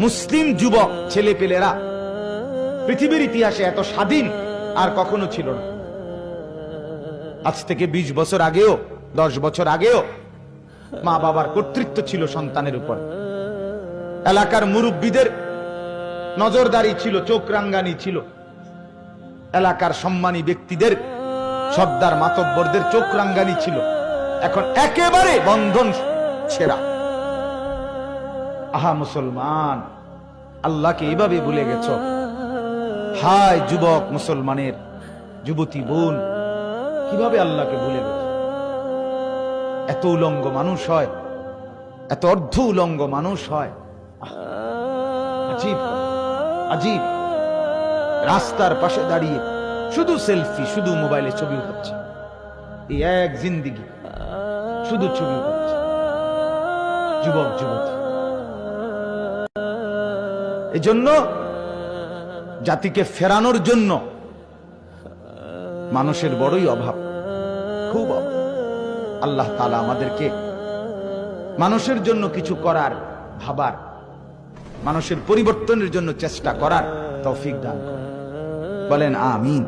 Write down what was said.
মুসলিম যুবক ছেলেপেলেরা পৃথিবীর ইতিহাসে এত স্বাধীন আর কখনো ছিল না। আজ থেকে 20 বছর আগেও, 10 বছর আগেও মা বাবার কর্তৃত্ব ছিল সন্তানের উপর। এলাকার মুরব্বীদের নজরদারি ছিল, চোখ রাঙ্গানি ছিল। এলাকার সম্মানী ব্যক্তিদের, সর্দার মাতব্বরদের চোখ রাঙ্গানি ছিল। এখন একেবারে বন্ধন ছেঁড়া। আহা মুসলমান, আল্লাহকে এইভাবে ভুলে গেছ। হায় যুবক মুসলমানের, যুবতী বোন, কিভাবে আল্লাহকে ভুলে গেছ। এত উলঙ্গ মানুষ হয়, এত অর্ধ উলঙ্গ মানুষ হয়। আজীব আজীব। রাস্তার পাশে দাঁড়িয়ে শুধু সেলফি, শুধু মোবাইলে ছবি উঠাচ্ছে। এই এক জিন্দিগি শুধু ছবি উঠাচ্ছে যুবক যুবতী। এজন্য জাতিকে ফেরানোর জন্য মানুষের বড়ই অভাব, খুব অভাব। আল্লাহ তাআলা আমাদেরকে মানুষের জন্য কিছু করার, ভাবার, মানুষের পরিবর্তনের জন্য চেষ্টা করার তৌফিক দান করেন। বলেন আমিন।